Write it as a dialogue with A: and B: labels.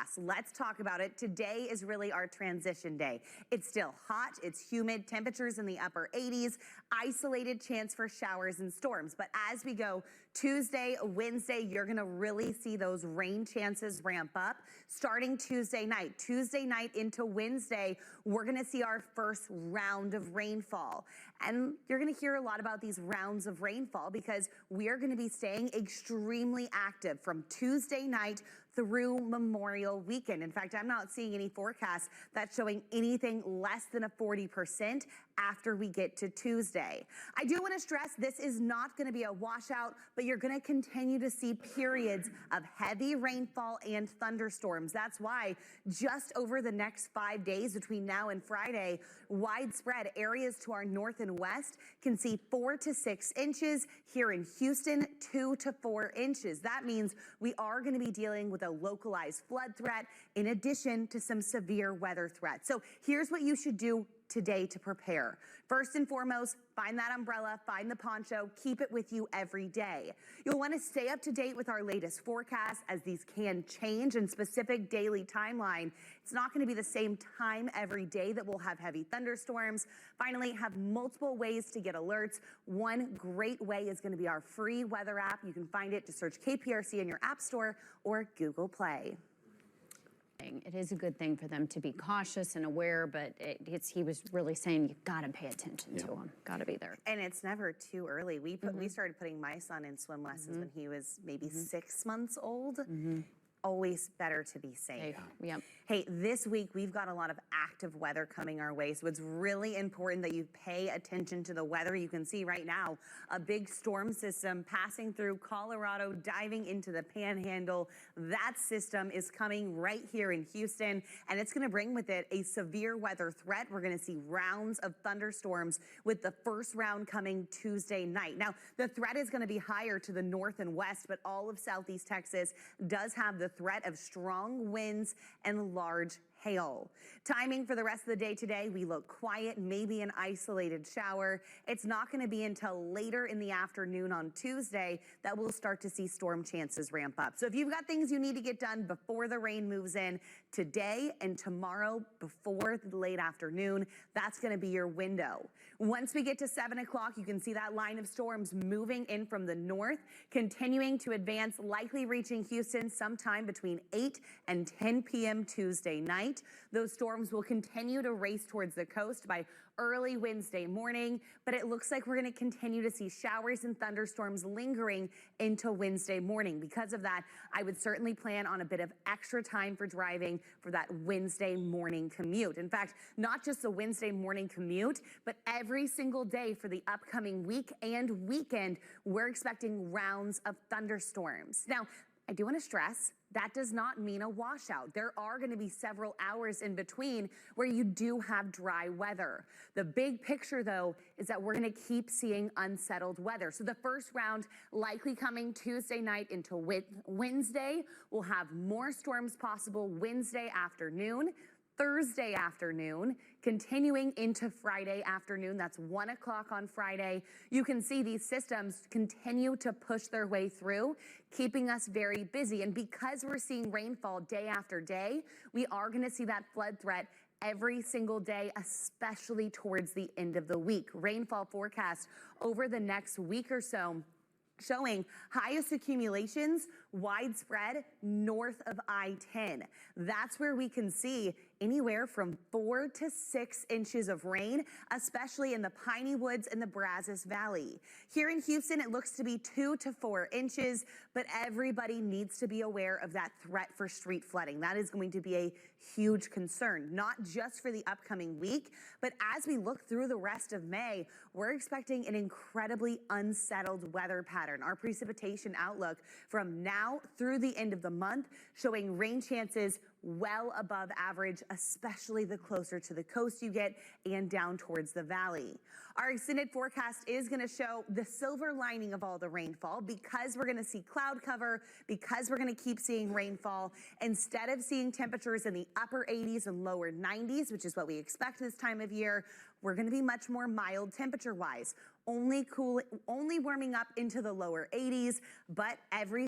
A: forecast. Let's talk about it. Today is really our transition day. It's still hot, it's humid, temperatures in the upper 80s, isolated chance for showers and storms. But as we go Tuesday, Wednesday, you're going to really see those rain chances ramp up starting Tuesday night. Tuesday night into Wednesday, we're going to see our first round of rainfall. And you're going to hear a lot about these rounds of rainfall because we are going to be staying extremely active from Tuesday night through Memorial Weekend. In fact, I'm not seeing any forecasts that's showing anything less than a 40% after we get to Tuesday. I do want to stress this is not going to be a washout, but you're going to continue to see periods of heavy rainfall and thunderstorms. That's why just over the next 5 days between now and Friday, widespread areas to our north and west can see 4 to 6 inches. Here in Houston, 2 to 4 inches. That means we are going to be dealing with a localized flood threat in addition to some severe weather threats. So here's what you should do today to prepare. First and foremost, find that umbrella, find the poncho, keep it with you every day. You'll want to stay up to date with our latest forecasts as these can change in specific daily timeline. It's not going to be the same time every day that we'll have heavy thunderstorms. Finally, have multiple ways to get alerts. One great way is going to be our free weather app. You can find it to search KPRC in your App Store or Google Play.
B: It is a good thing for them to be cautious and aware, but he was really saying you've got to pay attention to them, got to be there.
A: And it's never too early. We started putting my son in swim lessons when he was maybe 6 months old. Always better to be safe. Hey, this week we've got a lot of active weather coming our way, so it's really important that you pay attention to the weather. You can see right now a big storm system passing through Colorado, diving into the Panhandle. That system is coming right here in Houston, and it's going to bring with it a severe weather threat. We're going to see rounds of thunderstorms with the first round coming Tuesday night. Now, the threat is going to be higher to the north and west, but all of southeast Texas does have the threat of strong winds and large hail. Timing for the rest of the day today, we look quiet, maybe an isolated shower. It's not going to be until later in the afternoon on Tuesday that we'll start to see storm chances ramp up. So if you've got things you need to get done before the rain moves in today and tomorrow before the late afternoon, that's going to be your window. Once we get to 7 o'clock, you can see that line of storms moving in from the north, continuing to advance, likely reaching Houston sometime between 8 and 10 p.m. Tuesday night. Those storms will continue to race towards the coast by early Wednesday morning, but it looks like we're going to continue to see showers and thunderstorms lingering into Wednesday morning. Because of that, I would certainly plan on a bit of extra time for driving for that Wednesday morning commute. In fact, not just the Wednesday morning commute, but every single day for the upcoming week and weekend, we're expecting rounds of thunderstorms. Now, I do want to stress that does not mean a washout. There are going to be several hours in between where you do have dry weather. The big picture, though, is that we're going to keep seeing unsettled weather. So the first round likely coming Tuesday night into Wednesday. We'll have more storms possible Wednesday afternoon, Thursday afternoon, continuing into Friday afternoon. That's 1 o'clock on Friday. You can see these systems continue to push their way through, keeping us very busy. And because we're seeing rainfall day after day, we are going to see that flood threat every single day, especially towards the end of the week. Rainfall forecast over the next week or so showing highest accumulations widespread north of I-10. That's where we can see anywhere from 4 to 6 inches of rain, especially in the Piney Woods and the Brazos Valley. Here in Houston, it looks to be 2 to 4 inches, but everybody needs to be aware of that threat for street flooding. That is going to be a huge concern, not just for the upcoming week, but as we look through the rest of May, we're expecting an incredibly unsettled weather pattern. Our precipitation outlook from now through the end of the month showing rain chances well above average, especially the closer to the coast you get and down towards the valley. Our extended forecast is going to show the silver lining of all the rainfall because we're going to see cloud cover, because we're going to keep seeing rainfall. Instead of seeing temperatures in the upper 80s and lower 90s, which is what we expect this time of year, we're going to be much more mild temperature-wise. Only warming up into the lower 80s, but every